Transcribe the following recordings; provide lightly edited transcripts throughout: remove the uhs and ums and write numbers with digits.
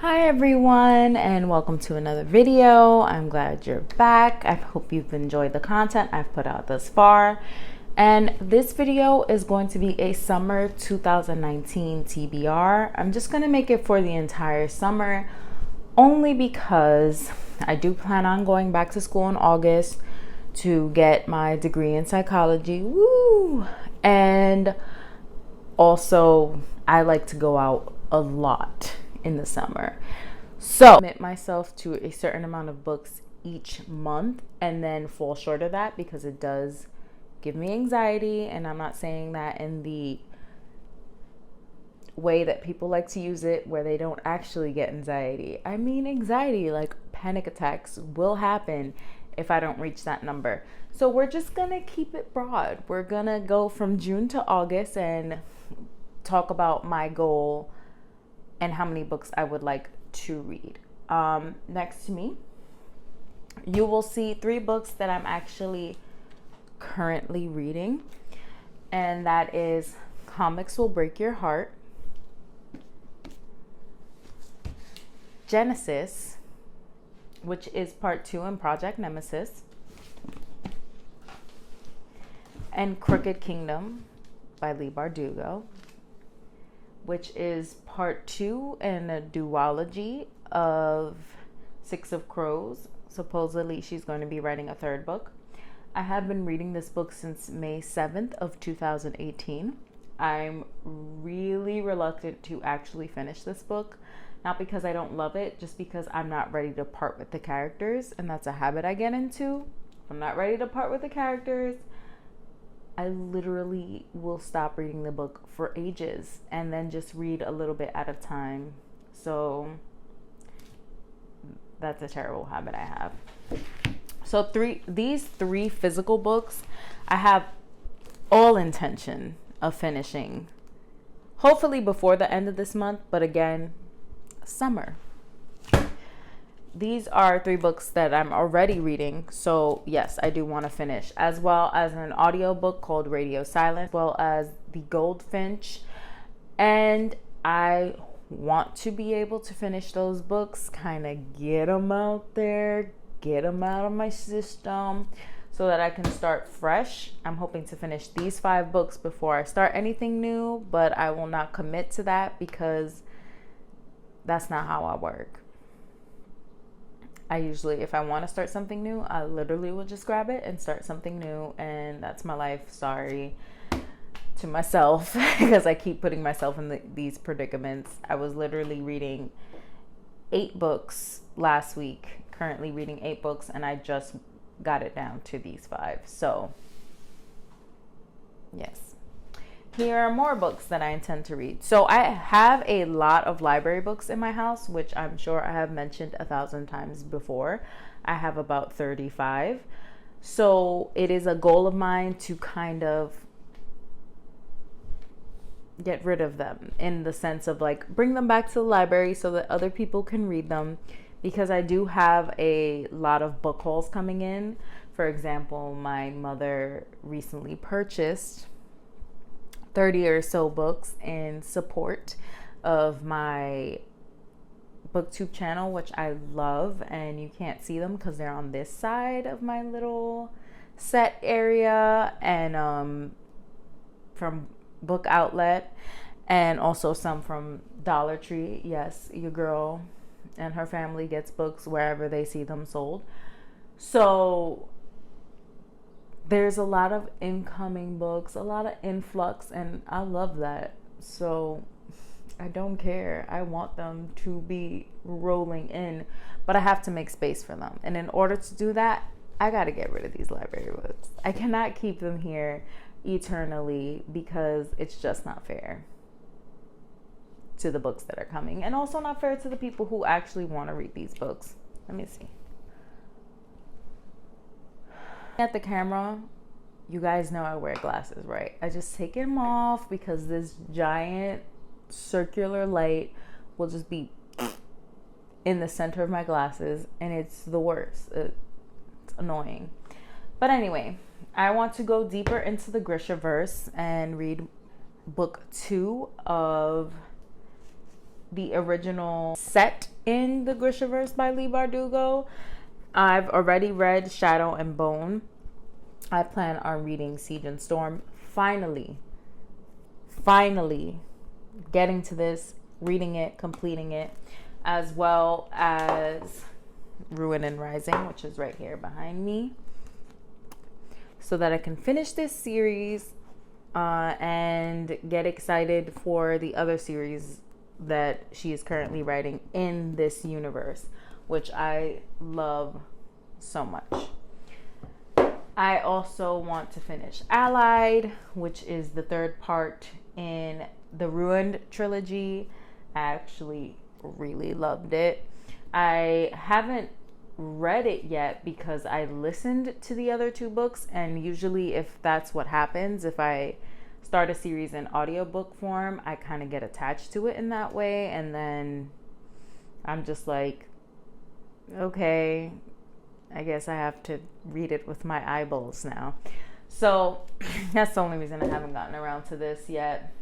Hi everyone, and welcome to another video. I'm glad you're back. I hope you've enjoyed the content I've put out thus far. And this video is going to be a summer 2019 TBR. I'm just going to make it for the entire summer only because I do plan on going back to school in August to get my degree in psychology. Woo! And also, I like to go out a lot in the summer. So I commit myself to a certain amount of books each month and then fall short of that because it does give me anxiety. And I'm not saying that in the way that people like to use it where they don't actually get anxiety. I mean anxiety, like panic attacks will happen if I don't reach that number. So we're just gonna keep it broad. We're gonna go from June to August and talk about my goal and how many books I would like to read. Next to me, you will see 3 books that I'm actually currently reading, and that is Comics Will Break Your Heart, Genesis, which is part 2 in Project Nemesis, and Crooked Kingdom by Leigh Bardugo, which is part 2 in a duology of Six of Crows. Supposedly she's going to be writing a 3rd book. I have been reading this book since May 7th of 2018. I'm really reluctant to actually finish this book, not because I don't love it, just because I'm not ready to part with the characters, and that's a habit I get into. I'm not ready to part with the characters. I literally will stop reading the book for ages and then just read a little bit at a time. So that's a terrible habit I have. So these three physical books, I have all intention of finishing, hopefully before the end of this month, but again, summer. These are 3 books that I'm already reading, so yes, I do want to finish, as well as an audiobook called Radio Silence, as well as The Goldfinch. And I want to be able to finish those books, kind of get them out there, get them out of my system so that I can start fresh. I'm hoping to finish these 5 books before I start anything new, but I will not commit to that because that's not how I work. I usually, if I want to start something new, I literally will just grab it and start something new, and that's my life. Sorry to myself because I keep putting myself in these predicaments. I was literally reading 8 books last week, currently reading 8 books, and I just got it down to these 5. So yes. Here are more books that I intend to read. So I have a lot of library books in my house, which I'm sure I have mentioned 1,000 times before. I have about 35. So it is a goal of mine to kind of get rid of them, in the sense of like bring them back to the library so that other people can read them, because I do have a lot of book hauls coming in. For example, my mother recently purchased 30 or so books in support of my booktube channel, which I love, and you can't see them because they're on this side of my little set area, and from Book Outlet, and also some from Dollar Tree. Yes, your girl and her family gets books wherever they see them sold. So there's a lot of incoming books, a lot of influx, and I love that. So I don't care. I want them to be rolling in, but I have to make space for them. And in order to do that, I got to get rid of these library books. I cannot keep them here eternally because it's just not fair to the books that are coming, and also not fair to the people who actually want to read these books. Let me see. At the camera, you guys know I wear glasses, right? I just take them off because this giant circular light will just be in the center of my glasses, and it's the worst. It's annoying. But anyway, I want to go deeper into the Grishaverse and read book 2 of the original set in the Grishaverse by Leigh Bardugo. I've already read Shadow and Bone. I plan on reading Siege and Storm. Finally getting to this, reading it, completing it, as well as Ruin and Rising, which is right here behind me, so that I can finish this series and get excited for the other series that she is currently writing in this universe, which I love so much. I also want to finish Allied, which is the third part in the Ruined trilogy. I actually really loved it. I haven't read it yet because I listened to the other two books, and usually if that's what happens, if I start a series in audiobook form, I kind of get attached to it in that way, and then I'm just like, okay, I guess I have to read it with my eyeballs now. So that's the only reason I haven't gotten around to this yet.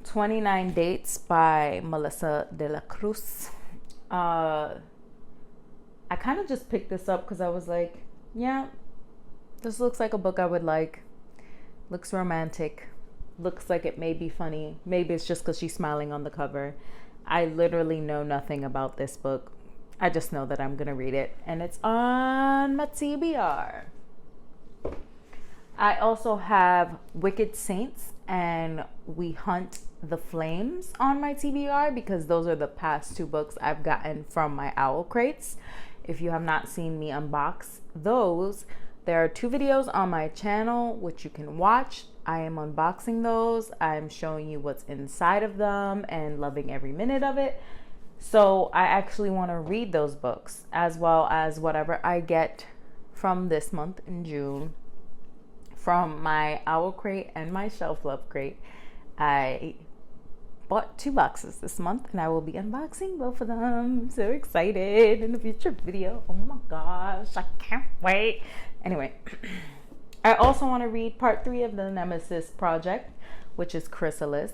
29 Dates by Melissa de la Cruz. I kind of just picked this up because I was like, yeah, this looks like a book I would like. Looks romantic. Looks like it may be funny. Maybe it's just because she's smiling on the cover. I literally know nothing about this book. I just know that I'm going to read it. And it's on my TBR. I also have Wicked Saints and We Hunt the Flames on my TBR, because those are the past two books I've gotten from my owl crates. If you have not seen me unbox those, there are 2 videos on my channel which you can watch. I am unboxing those. I'm showing you what's inside of them and loving every minute of it. So I actually want to read those books, as well as whatever I get from this month in June from my owl crate and my shelf love crate. I bought 2 boxes this month, and I will be unboxing both of them. I'm so excited in a future video. Oh my gosh, I can't wait. Anyway, I also want to read part 3 of the Nemesis Project, which is Chrysalis.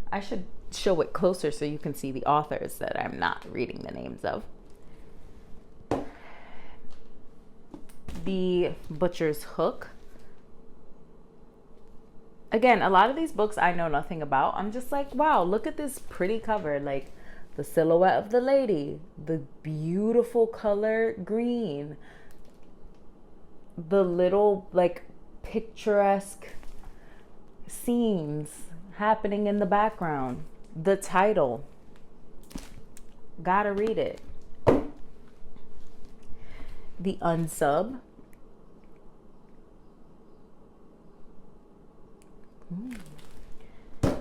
I should show it closer so you can see the authors that I'm not reading the names of. The Butcher's Hook. Again, a lot of these books I know nothing about. I'm just like, wow, look at this pretty cover. Like the silhouette of the lady, the beautiful color green, the little like picturesque scenes happening in the background, the title. Gotta read it. The Unsub.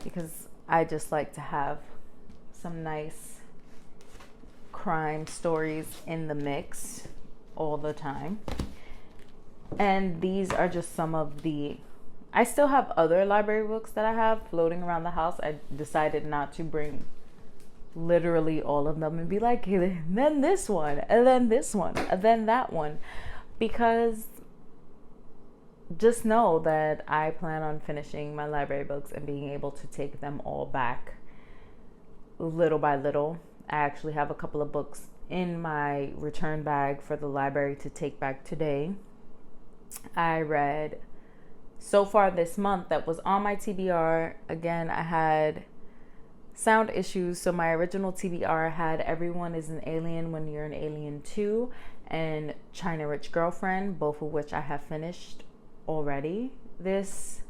Because I just like to have some nice crime stories in the mix all the time. And these are just some of the... I still have other library books that I have floating around the house. I decided not to bring literally all of them and be like, hey, then this one, and then this one, and then that one. Because just know that I plan on finishing my library books and being able to take them all back little by little. I actually have a couple of books in my return bag for the library to take back today. I read so far this month that was on my TBR. Again, I had sound issues, so my original TBR had Everyone is an Alien When You're an Alien Too and China Rich Girlfriend, both of which I have finished already this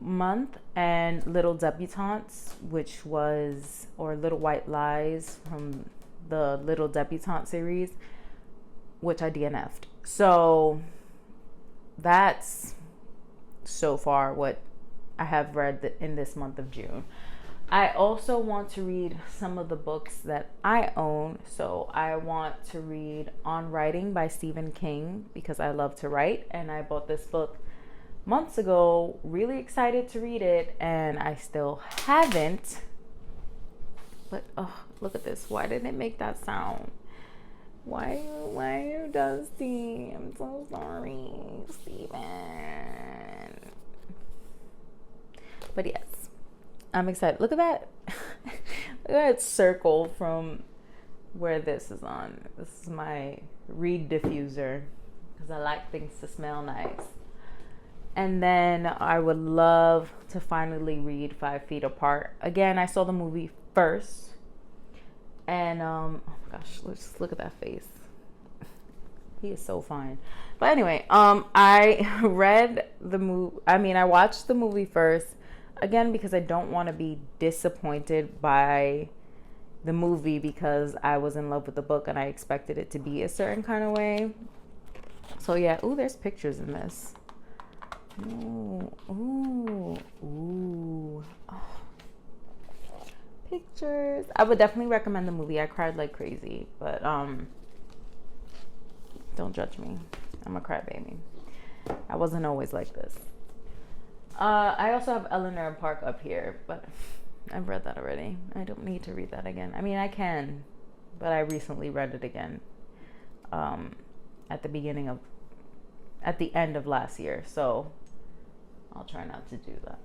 month, and Little Debutantes, which was, or Little White Lies from the Little Debutante series, which I DNF'd. So that's so far what I have read in this month of June. I also want to read some of the books that I own. So I want to read On Writing by Stephen King, because I love to write, and I bought this book months ago, really excited to read it, and I still haven't. But oh, look at this. Why didn't it make that sound? Why are you dusty? I'm so sorry, Stephen. But yes, I'm excited. Look at that. Look at that circle from where this is on. This is my reed diffuser because I like things to smell nice. And then I would love to finally read 5 Feet Apart. Again, I saw the movie first. And, oh my gosh, let's look at that face. He is so fine. But anyway, I read the movie. I mean, I watched the movie first. Again, because I don't want to be disappointed by the movie because I was in love with the book and I expected it to be a certain kind of way. So yeah, ooh, there's pictures in this. Ooh, ooh, ooh. Oh. Pictures. I would definitely recommend the movie. I cried like crazy, but don't judge me. I'm a crybaby. I wasn't always like this. I also have Eleanor and Park up here, but I've read that already. I don't need to read that again. I mean, I can, but I recently read it again at the end of last year. So I'll try not to do that.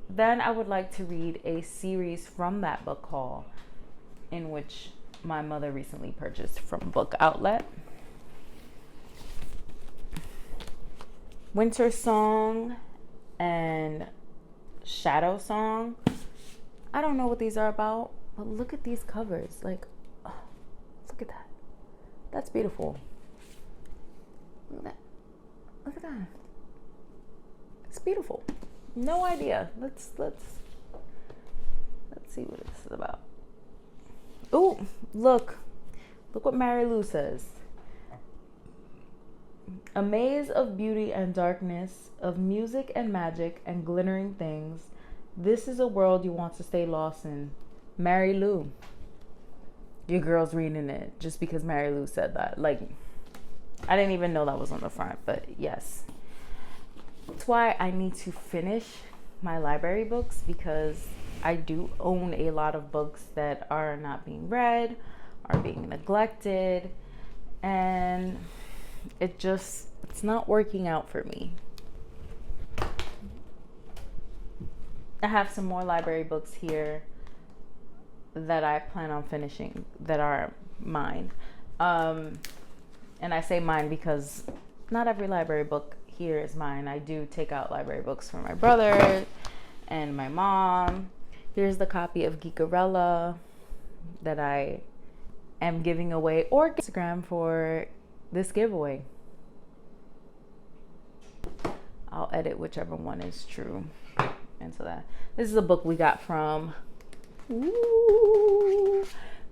Then I would like to read a series from that book haul in which my mother recently purchased from Book Outlet. Winter Song and Shadow Song. I don't know what these are about, but look at these covers. Like, oh, look at that. That's beautiful. Look at that. Look at that. It's beautiful. No idea. Let's see what this is about. Oh, look what Mary Lou says. A maze of beauty and darkness, of music and magic and glittering things. This is a world you want to stay lost in. Mary Lou. Your girl's reading it just because Mary Lou said that. Like, I didn't even know that was on the front, but yes. That's why I need to finish my library books, because I do own a lot of books that are not being read, are being neglected, and it's not working out for me. I have some more library books here that I plan on finishing that are mine. And I say mine because not every library book here is mine. I do take out library books for my brother and my mom. Here's the copy of Geekarella that I am giving away, or Instagram for this giveaway. I'll edit whichever one is true into that. This is a book we got from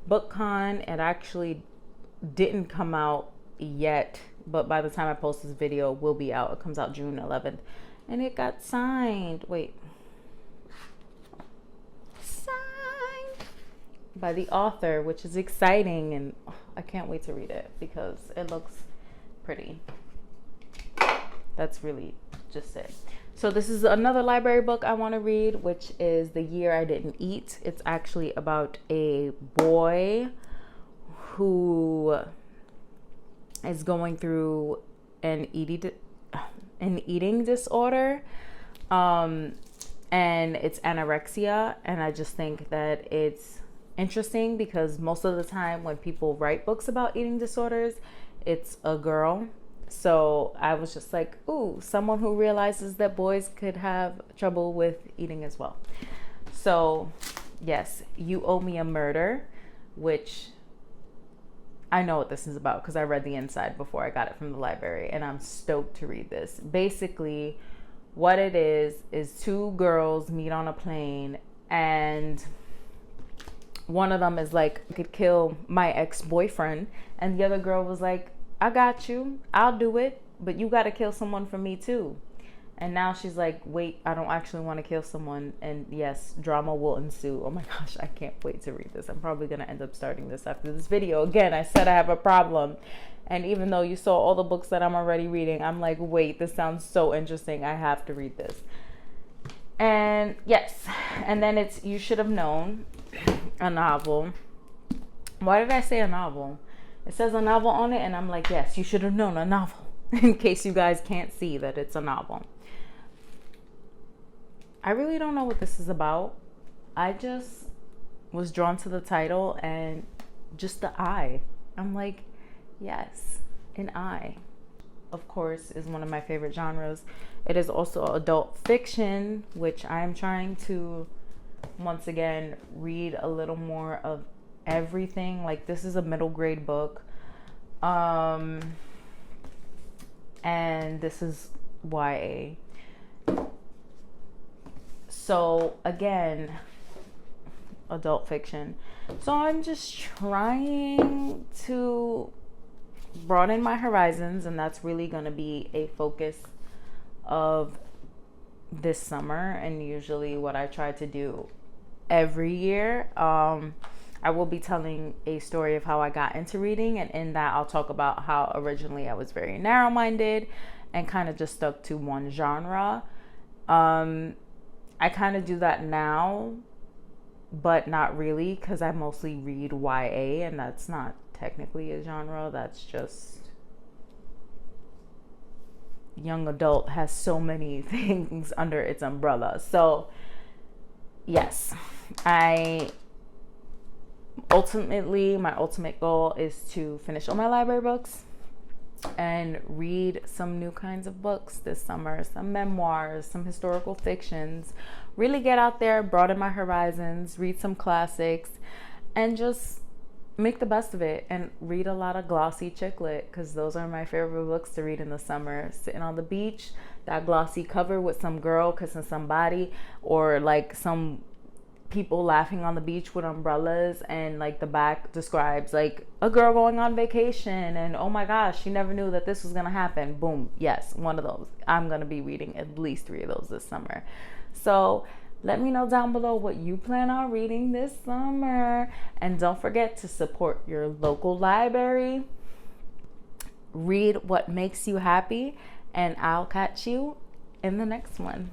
BookCon. It actually didn't come out yet, but by the time I post this video, it will be out. It comes out June 11th, and it got signed. Wait. Signed by the author, which is exciting, and I can't wait to read it because it looks pretty. That's really just it. So this is another library book I want to read, which is The Year I Didn't Eat. It's actually about a boy who is going through an eating disorder, and it's anorexia. And I just think that it's interesting because most of the time when people write books about eating disorders, it's a girl. So I was just like, ooh, someone who realizes that boys could have trouble with eating as well. So yes, You Owe Me a Murder, which I know what this is about because I read the inside before I got it from the library, and I'm stoked to read this. Basically, what it is 2 girls meet on a plane, and one of them is like, I could kill my ex-boyfriend, and the other girl was like, I got you, I'll do it, but you got to kill someone for me too. And now she's like, wait, I don't actually want to kill someone. And yes, drama will ensue. Oh my gosh, I can't wait to read this. I'm probably going to end up starting this after this video. Again, I said I have a problem. And even though you saw all the books that I'm already reading, I'm like, wait, this sounds so interesting. I have to read this. And yes, and then it's You Should Have Known, a novel. Why did I say a novel? It says a novel on it, and I'm like, yes, you should have known, a novel. in case you guys can't see that it's a novel. I really don't know what this is about. I just was drawn to the title and just the eye. I'm like, yes, an eye. Of course, is one of my favorite genres. It is also adult fiction, which I am trying to, once again, read a little more of everything. Like, this is a middle grade book. And this is YA. So again, adult fiction. So I'm just trying to broaden my horizons, and that's really going to be a focus of this summer, and usually what I try to do every year. I will be telling a story of how I got into reading, and in that I'll talk about how originally I was very narrow-minded and kind of just stuck to one genre. I kind of do that now, but not really, because I mostly read YA, and that's not technically a genre. That's just young adult, has so many things under its umbrella. So yes, my ultimate goal is to finish all my library books and read some new kinds of books this summer, some memoirs, some historical fictions, really get out there, broaden my horizons, read some classics, and just make the best of it, and read a lot of glossy chick lit, because those are my favorite books to read in the summer. Sitting on the beach, that glossy cover with some girl kissing somebody, or like some people laughing on the beach with umbrellas, and like the back describes like a girl going on vacation, and oh my gosh, she never knew that this was gonna happen. Boom, yes, one of those. I'm gonna be reading at least 3 of those this summer. So let me know down below what you plan on reading this summer, and don't forget to support your local library. Read what makes you happy, and I'll catch you in the next one.